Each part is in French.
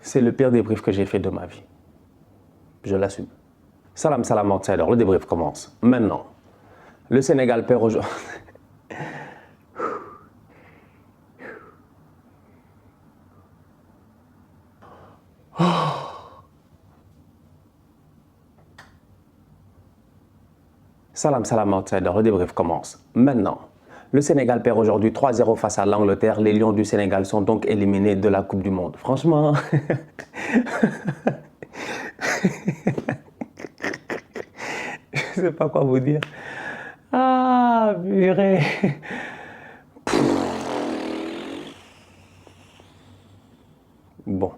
C'est le pire débrief que j'ai fait de ma vie. Je l'assume. Salam, salam, outsider. Le débrief commence maintenant. Le Sénégal perd aujourd'hui. Salam, salam, outsider. Le débrief commence maintenant. Le Sénégal perd aujourd'hui 3-0 face à l'Angleterre. Les Lions du Sénégal sont donc éliminés de la Coupe du Monde. Franchement... Je ne sais pas quoi vous dire. Ah, purée. Bon.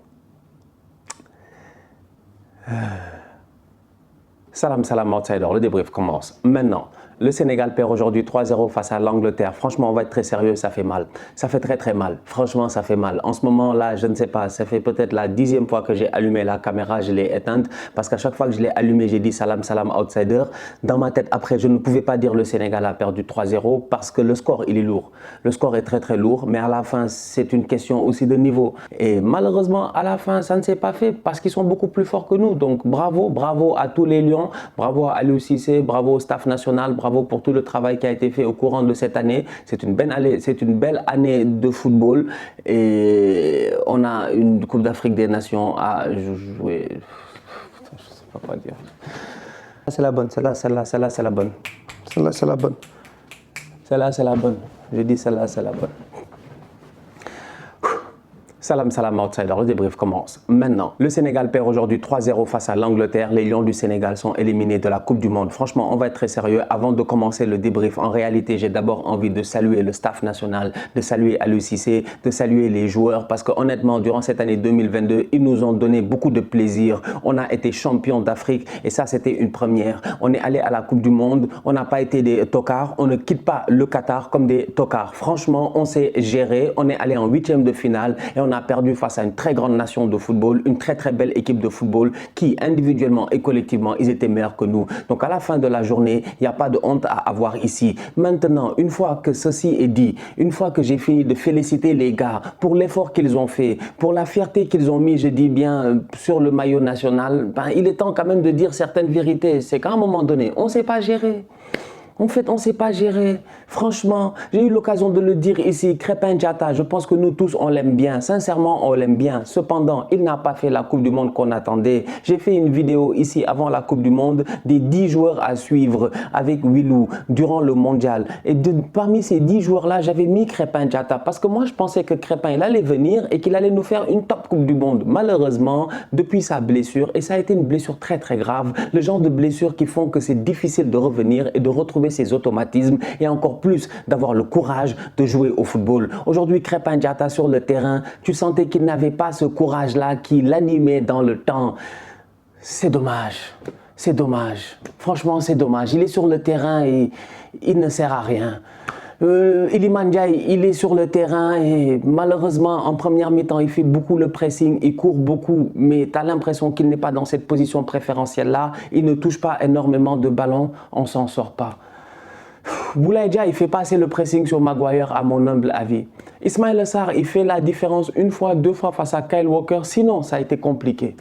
Salam, salam, outsider. Le débrief commence maintenant. Le Sénégal perd aujourd'hui 3-0 face à l'Angleterre. Franchement, on va être très sérieux, ça fait mal. Ça fait très très mal. Franchement, ça fait mal. En ce moment là, je ne sais pas, ça fait peut-être la 10e fois que j'ai allumé la caméra, je l'ai éteinte. Parce qu'à chaque fois que je l'ai allumé, j'ai dit salam, salam, outsider. Dans ma tête, après, je ne pouvais pas dire le Sénégal a perdu 3-0 parce que le score, il est lourd. Le score est très très lourd, mais à la fin, c'est une question aussi de niveau. Et malheureusement, à la fin, ça ne s'est pas fait parce qu'ils sont beaucoup plus forts que nous. Donc bravo, bravo à tous les Lions, bravo à Aliou Cissé, bravo au staff national, bravo pour tout le travail qui a été fait au courant de cette année. C'est une belle année de football et on a une Coupe d'Afrique des Nations à jouer. Je ne sais pas quoi dire. C'est la bonne, celle-là, c'est la bonne. Celle-là, c'est la bonne. Celle-là, c'est la bonne. Je dis celle-là, c'est la bonne. Salam, salam, outsider. Le débrief commence maintenant. Le Sénégal perd aujourd'hui 3-0 face à l'Angleterre. Les Lions du Sénégal sont éliminés de la Coupe du Monde. Franchement, on va être très sérieux. Avant de commencer le débrief, en réalité, j'ai d'abord envie de saluer le staff national, de saluer Aliou Cissé, de saluer les joueurs parce que honnêtement, durant cette année 2022, ils nous ont donné beaucoup de plaisir. On a été champion d'Afrique et ça, c'était une première. On est allé à la Coupe du Monde. On n'a pas été des tocards. On ne quitte pas le Qatar comme des tocards. Franchement, on s'est géré. On est allé en 8e de finale et on a perdu face à une très grande nation de football, une très très belle équipe de football qui individuellement et collectivement, ils étaient meilleurs que nous. Donc à la fin de la journée, il n'y a pas de honte à avoir ici. Maintenant, une fois que ceci est dit, une fois que j'ai fini de féliciter les gars pour l'effort qu'ils ont fait, pour la fierté qu'ils ont mis, je dis bien, sur le maillot national, ben, il est temps quand même de dire certaines vérités. C'est qu'à un moment donné, on ne sait pas gérer. En fait, on ne sait pas gérer. Franchement, j'ai eu l'occasion de le dire ici, Krépin Diatta, je pense que nous tous, on l'aime bien. Sincèrement, on l'aime bien. Cependant, il n'a pas fait la Coupe du Monde qu'on attendait. J'ai fait une vidéo ici avant la Coupe du Monde des 10 joueurs à suivre avec Willou durant le mondial. Et parmi ces 10 joueurs-là, j'avais mis Krépin Diatta parce que moi, je pensais que Krépin, il allait venir et qu'il allait nous faire une top Coupe du Monde. Malheureusement, depuis sa blessure, et ça a été une blessure très très grave, le genre de blessures qui font que c'est difficile de revenir et de retrouver ses automatismes et encore plus d'avoir le courage de jouer au football. Aujourd'hui, Krépin Diatta sur le terrain, tu sentais qu'il n'avait pas ce courage-là qui l'animait dans le temps. C'est dommage. C'est dommage. Franchement, c'est dommage. Il est sur le terrain et il ne sert à rien. Iliman Ndiaye, il est sur le terrain et malheureusement en première mi-temps il fait beaucoup le pressing, il court beaucoup mais tu as l'impression qu'il n'est pas dans cette position préférentielle là, il ne touche pas énormément de ballons, on s'en sort pas. Boulaye Dia, il fait passer le pressing sur Maguire à mon humble avis. Ismaïla Sarr, il fait la différence une fois, deux fois face à Kyle Walker, sinon ça a été compliqué.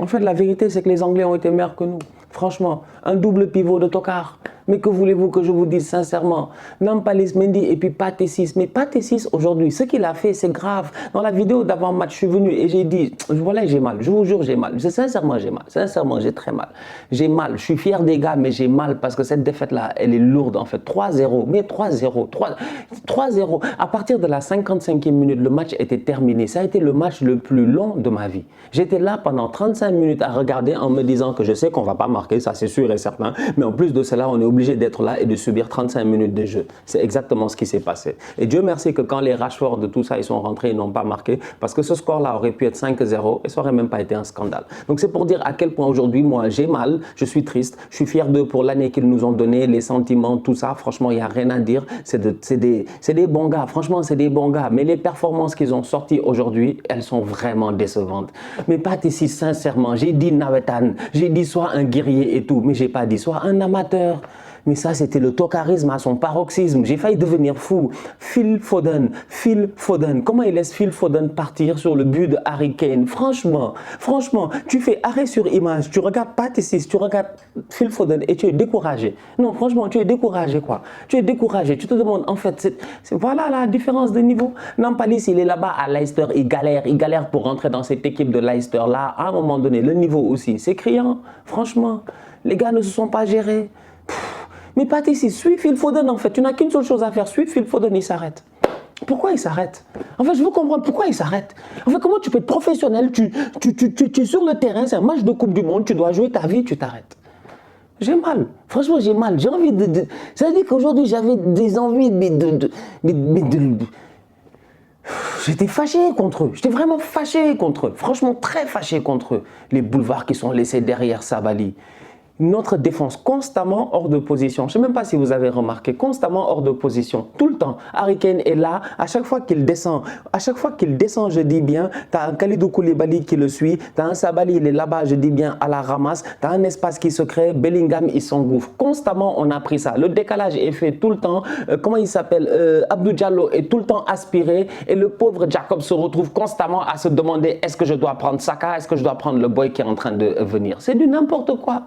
En fait, la vérité, c'est que les Anglais ont été meilleurs que nous. Franchement, un double pivot de tocard. Mais que voulez-vous que je vous dise sincèrement? Nampalys Mendy et puis Pathé Ciss. Mais Pathé Ciss aujourd'hui, ce qu'il a fait, c'est grave. Dans la vidéo d'avant-match, je suis venu et j'ai dit, voilà, j'ai mal. Je vous jure, j'ai mal. Sincèrement, j'ai mal. Sincèrement, j'ai très mal. J'ai mal. Je suis fier des gars, mais j'ai mal parce que cette défaite-là, elle est lourde en fait. 3-0. Mais 3-0. 3-0. À partir de la 55e minute, le match était terminé. Ça a été le match le plus long de ma vie. J'étais là pendant 35 minutes à regarder en me disant que je sais qu'on ne va pas marquer, ça c'est sûr et certain. Mais en plus de cela, on est obligé d'être là et de subir 35 minutes de jeu. C'est exactement ce qui s'est passé. Et Dieu merci que quand les Rashford de tout ça, ils sont rentrés, ils n'ont pas marqué. Parce que ce score-là aurait pu être 5-0 et ça n'aurait même pas été un scandale. Donc c'est pour dire à quel point aujourd'hui, moi, j'ai mal, je suis triste, je suis fier d'eux pour l'année qu'ils nous ont donné, les sentiments, tout ça. Franchement, il n'y a rien à dire. C'est des bons gars. Franchement, c'est des bons gars. Mais les performances qu'ils ont sorties aujourd'hui, elles sont vraiment décevantes. Mais Pathé Ciss, sincèrement, j'ai dit Nawetan, j'ai dit soit un guerrier et tout, mais j'ai pas dit soit un amateur. Mais ça, c'était le tocarisme à son paroxysme. J'ai failli devenir fou. Phil Foden. Comment il laisse Phil Foden partir sur le but de Harry Kane? Franchement, tu fais arrêt sur image, tu regardes Pathé, tu regardes Phil Foden et tu es découragé. Non, franchement, tu es découragé, quoi. Tu es découragé. Tu te demandes, en fait, voilà la différence de niveau. Nampalis, il est là-bas à Leicester, il galère pour rentrer dans cette équipe de Leicester. Là, à un moment donné, le niveau aussi, c'est criant. Franchement, les gars ne se sont pas gérés. Mais Pathé, suis Phil Foden en fait. Tu n'as qu'une seule chose à faire. Suis Phil Foden, il s'arrête. Pourquoi il s'arrête? En fait, je veux comprendre pourquoi il s'arrête. En fait, comment tu peux être professionnel? Tu es sur le terrain, c'est un match de Coupe du Monde, tu dois jouer ta vie, tu t'arrêtes. J'ai mal. Franchement, j'ai mal. J'ai envie de... Ça veut dire qu'aujourd'hui, j'avais des envies J'étais fâché contre eux. J'étais vraiment fâché contre eux. Franchement, très fâché contre eux. Les boulevards qui sont laissés derrière Sabaly. Notre défense constamment hors de position. Je ne sais même pas si vous avez remarqué, constamment hors de position. Tout le temps. Harry Kane est là. À chaque fois qu'il descend, je dis bien, tu as un Kalidou Koulibaly qui le suit. Tu as un Sabaly, il est là-bas, je dis bien, à la ramasse. Tu as un espace qui se crée. Bellingham, il s'engouffre. Constamment, on a pris ça. Le décalage est fait tout le temps. Comment il s'appelle? Abdou Diallo est tout le temps aspiré. Et le pauvre Jacob se retrouve constamment à se demander, est-ce que je dois prendre Saka? Est-ce que je dois prendre le boy qui est en train de venir? C'est du n'importe quoi.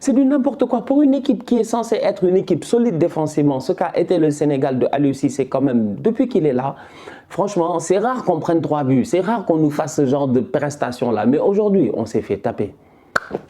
C'est du n'importe quoi. Pour une équipe qui est censée être une équipe solide défensivement, ce qu'a été le Sénégal de Aliou Cissé quand même depuis qu'il est là, franchement, c'est rare qu'on prenne 3 buts. C'est rare qu'on nous fasse ce genre de prestations-là. Mais aujourd'hui, on s'est fait taper.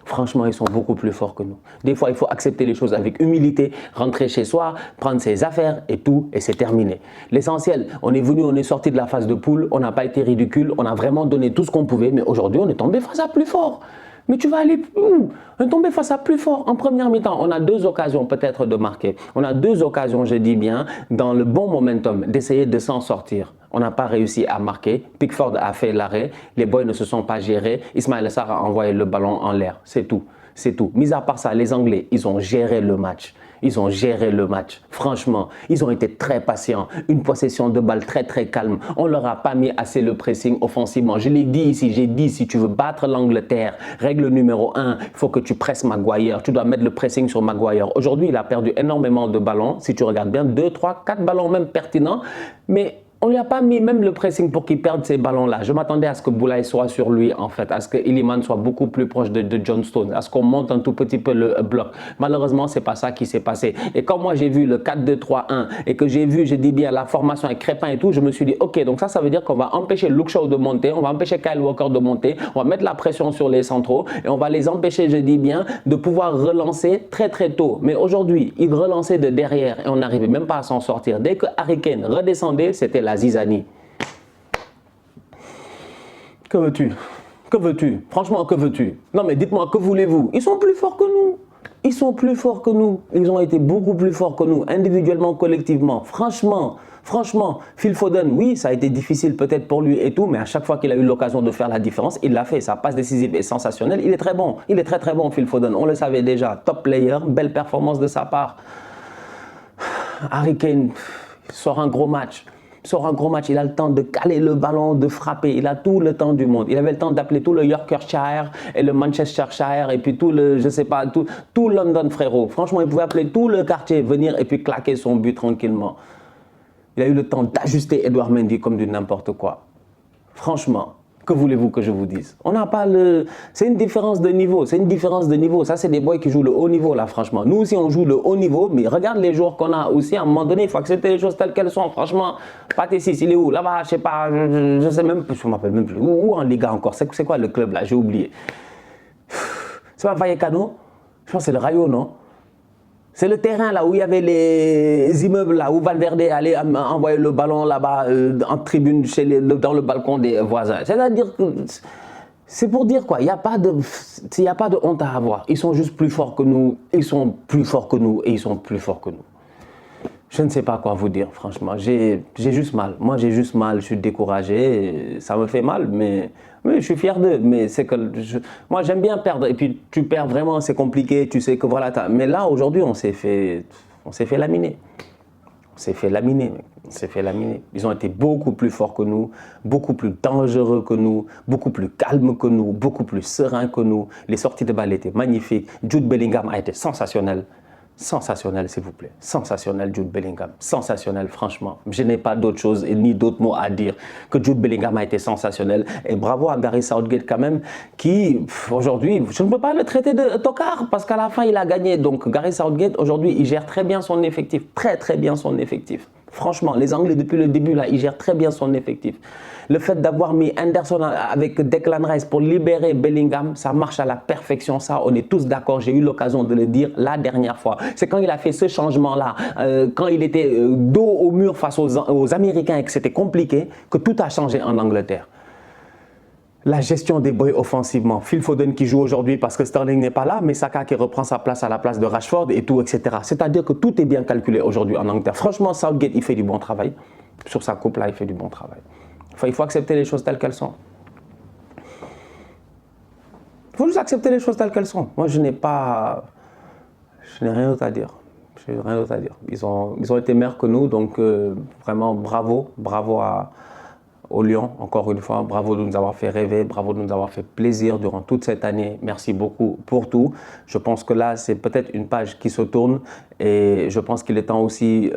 Franchement, ils sont beaucoup plus forts que nous. Des fois, il faut accepter les choses avec humilité, rentrer chez soi, prendre ses affaires et tout, et c'est terminé. L'essentiel, on est venu, on est sorti de la phase de poule, on n'a pas été ridicule, on a vraiment donné tout ce qu'on pouvait, mais aujourd'hui, on est tombé face à plus fort. Mais tu vas aller où? On est tombé face à plus fort. En première mi-temps, on a 2 occasions peut-être de marquer. On a 2 occasions, je dis bien, dans le bon momentum, d'essayer de s'en sortir. On n'a pas réussi à marquer. Pickford a fait l'arrêt. Les boys ne se sont pas gérés. Ismaïla Sarr a envoyé le ballon en l'air. C'est tout. C'est tout. Mis à part ça, les Anglais, ils ont géré le match. Ils ont géré le match. Franchement, ils ont été très patients. Une possession de balle très calme. On ne leur a pas mis assez le pressing offensivement. Je l'ai dit ici, j'ai dit si tu veux battre l'Angleterre, règle numéro 1, il faut que tu presses Maguire. Tu dois mettre le pressing sur Maguire. Aujourd'hui, il a perdu énormément de ballons. Si tu regardes bien, 2, 3, 4 ballons même pertinents. Mais on ne lui a pas mis même le pressing pour qu'il perde ces ballons-là. Je m'attendais à ce que Boulaye soit sur lui, en fait, à ce que Iliman soit beaucoup plus proche de John Stones, à ce qu'on monte un tout petit peu le bloc. Malheureusement, ce n'est pas ça qui s'est passé. Et quand moi j'ai vu le 4-2-3-1 et que j'ai vu, je dis bien, la formation avec Crépin et tout, je me suis dit, ok, donc ça veut dire qu'on va empêcher Luke Shaw de monter, on va empêcher Kyle Walker de monter, on va mettre la pression sur les centraux et on va les empêcher, je dis bien, de pouvoir relancer très tôt. Mais aujourd'hui, ils relançaient de derrière et on n'arrivait même pas à s'en sortir. Dès que Harry Kane redescendait, c'était la zizanie. Que veux-tu? Que veux-tu? Franchement, que veux-tu? Non mais dites-moi, que voulez-vous? Ils sont plus forts que nous. Ils sont plus forts que nous. Ils ont été beaucoup plus forts que nous, individuellement, collectivement. Franchement, Phil Foden, oui, ça a été difficile peut-être pour lui et tout, mais à chaque fois qu'il a eu l'occasion de faire la différence, il l'a fait. Sa passe décisive est sensationnelle. Il est très bon. Il est très bon, Phil Foden. On le savait déjà. Top player, belle performance de sa part. Harry Kane sort un gros match. Il a le temps de caler le ballon, de frapper. Il a tout le temps du monde. Il avait le temps d'appeler tout le Yorkshire et le Manchestershire et puis tout le, je sais pas, tout London, frérot. Franchement, il pouvait appeler tout le quartier, venir et puis claquer son but tranquillement. Il a eu le temps d'ajuster Edouard Mendy comme du n'importe quoi. Franchement, que voulez-vous que je vous dise? On n'a pas le... C'est une différence de niveau. Ça, c'est des boys qui jouent le haut niveau, là, franchement. Nous aussi, on joue le haut niveau, mais regarde les joueurs qu'on a aussi. À un moment donné, il faut accepter les choses telles qu'elles sont. Franchement, Pathé 6, il est où? Là-bas, je sais pas, je sais même plus, je ne m'appelle même plus. Où en Liga encore? C'est quoi le club, là? J'ai oublié. C'est pas Vallecano? Je pense que c'est le Rayo, non? C'est le terrain là où il y avait les immeubles là où Valverde allait envoyer le ballon là-bas en tribune dans le balcon des voisins. C'est-à-dire que c'est pour dire quoi, il n'y a pas de honte à avoir. Ils sont juste plus forts que nous, ils sont plus forts que nous et ils sont plus forts que nous. Je ne sais pas quoi vous dire, franchement. J'ai juste mal. Moi, j'ai juste mal. Je suis découragé. Ça me fait mal, mais je suis fier d'eux. Mais c'est que moi, j'aime bien perdre. Et puis, tu perds vraiment, c'est compliqué. Tu sais que voilà. Mais là, aujourd'hui, on s'est fait laminer. On s'est fait laminer. Ils ont été beaucoup plus forts que nous, beaucoup plus dangereux que nous, beaucoup plus calmes que nous, beaucoup plus sereins que nous. Les sorties de balle étaient magnifiques. Jude Bellingham a été sensationnel. Sensationnel, s'il vous plaît. Sensationnel, Jude Bellingham. Sensationnel, franchement. Je n'ai pas d'autre chose ni d'autres mots à dire que Jude Bellingham a été sensationnel. Et bravo à Gareth Southgate quand même, qui aujourd'hui, je ne peux pas le traiter de tocard parce qu'à la fin, il a gagné. Donc Gareth Southgate, aujourd'hui, il gère très bien son effectif. Très, très bien son effectif. Franchement, les Anglais, depuis le début, là, ils gèrent très bien son effectif. Le fait d'avoir mis Henderson avec Declan Rice pour libérer Bellingham, ça marche à la perfection. Ça, on est tous d'accord. J'ai eu l'occasion de le dire la dernière fois. C'est quand il a fait ce changement-là, quand il était dos au mur face aux Américains et que c'était compliqué, que tout a changé en Angleterre. La gestion des boys offensivement. Phil Foden qui joue aujourd'hui parce que Sterling n'est pas là, mais Saka qui reprend sa place à la place de Rashford et tout, etc. C'est-à-dire que tout est bien calculé aujourd'hui en Angleterre. Franchement, Southgate, il fait du bon travail. Sur sa coupe-là, il fait du bon travail. Enfin, il faut accepter les choses telles qu'elles sont. Il faut juste accepter les choses telles qu'elles sont. Moi, je n'ai rien d'autre à dire. Je n'ai rien d'autre à dire. Ils ont été meilleurs que nous, donc vraiment bravo. Bravo aux Lions, encore une fois. Bravo de nous avoir fait rêver, bravo de nous avoir fait plaisir durant toute cette année. Merci beaucoup pour tout. Je pense que là, c'est peut-être une page qui se tourne et je pense qu'il est temps aussi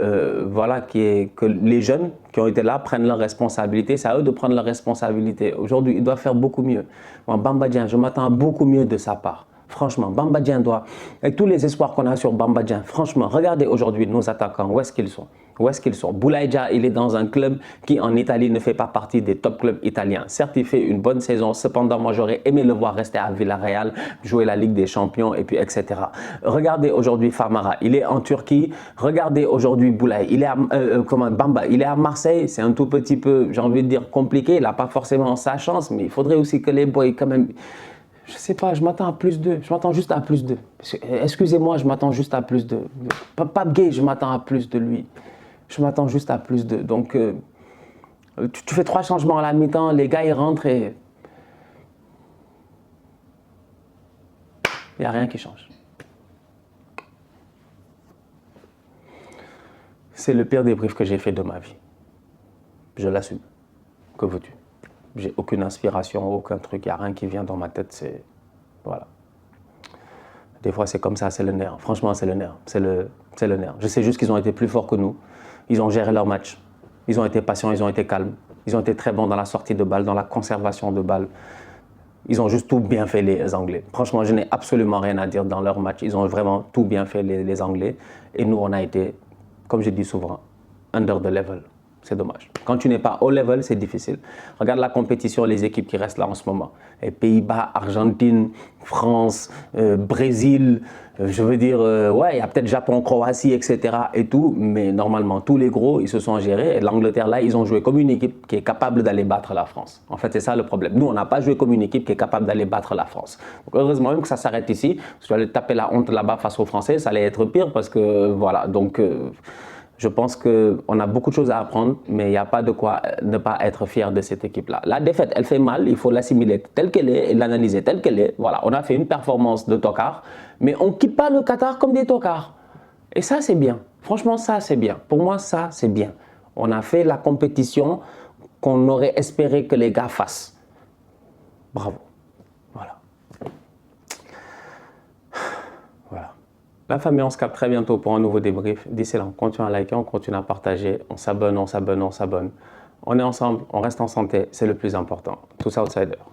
voilà, que les jeunes qui ont été là prennent leurs responsabilités. C'est à eux de prendre leurs responsabilités. Aujourd'hui, ils doivent faire beaucoup mieux. Moi, Bamba Dieng, je m'attends à beaucoup mieux de sa part. Franchement, Bamba Dieng doit, avec tous les espoirs qu'on a sur Bamba Dieng, franchement, regardez aujourd'hui nos attaquants, où est-ce qu'ils sont? Où est-ce qu'ils sont? Boulaye Dia, il est dans un club qui en Italie ne fait pas partie des top clubs italiens. Certes, il fait une bonne saison, cependant, moi j'aurais aimé le voir rester à Villarreal, jouer la Ligue des Champions et puis etc. Regardez aujourd'hui Famara, il est en Turquie. Regardez aujourd'hui Boulaye, il est à, Bamba, il est à Marseille. C'est un tout petit peu, j'ai envie de dire, compliqué. Il n'a pas forcément sa chance, mais il faudrait aussi que les boys quand même... Je sais pas, je m'attends à plus d'eux. Je m'attends juste à plus d'eux. Excusez-moi, je m'attends juste à plus d'eux. Pape Gueye, je m'attends à plus de lui. Je m'attends juste à plus d'eux. Donc, tu fais 3 changements à la mi-temps, les gars, ils rentrent et... il n'y a rien qui change. C'est le pire débrief que j'ai fait de ma vie. Je l'assume. Que veux-tu? J'ai aucune inspiration, aucun truc, il n'y a rien qui vient dans ma tête, c'est... Voilà. Des fois, c'est comme ça, c'est le nerf. Franchement, c'est le nerf. C'est le nerf. Je sais juste qu'ils ont été plus forts que nous. Ils ont géré leur match. Ils ont été patients, ils ont été calmes. Ils ont été très bons dans la sortie de balle, dans la conservation de balle. Ils ont juste tout bien fait, les Anglais. Franchement, je n'ai absolument rien à dire dans leur match. Ils ont vraiment tout bien fait, les Anglais. Et nous, on a été, comme je dis souvent, under the level. C'est dommage. Quand tu n'es pas au level, c'est difficile. Regarde la compétition, les équipes qui restent là en ce moment. Les Pays-Bas, Argentine, France, Brésil, je veux dire, ouais, il y a peut-être Japon, Croatie, etc. et tout, mais normalement, tous les gros, ils se sont gérés. Et l'Angleterre, là, ils ont joué comme une équipe qui est capable d'aller battre la France. En fait, c'est ça le problème. Nous, on n'a pas joué comme une équipe qui est capable d'aller battre la France. Donc, heureusement même que ça s'arrête ici. Si tu allais taper la honte là-bas face aux Français, ça allait être pire parce que, voilà, donc... je pense qu'on a beaucoup de choses à apprendre, mais il n'y a pas de quoi ne pas être fier de cette équipe-là. La défaite, elle fait mal, il faut l'assimiler telle qu'elle est et l'analyser telle qu'elle est. Voilà, on a fait une performance de tocard, mais on ne quitte pas le Qatar comme des tocards. Et ça, c'est bien. Franchement, ça, c'est bien. Pour moi, ça, c'est bien. On a fait la compétition qu'on aurait espéré que les gars fassent. Bravo. Voilà. Voilà. La famille, on se capte très bientôt pour un nouveau débrief. D'ici là, on continue à liker, on continue à partager, on s'abonne, on s'abonne, on s'abonne. On est ensemble, on reste en santé, c'est le plus important. Tous outsiders.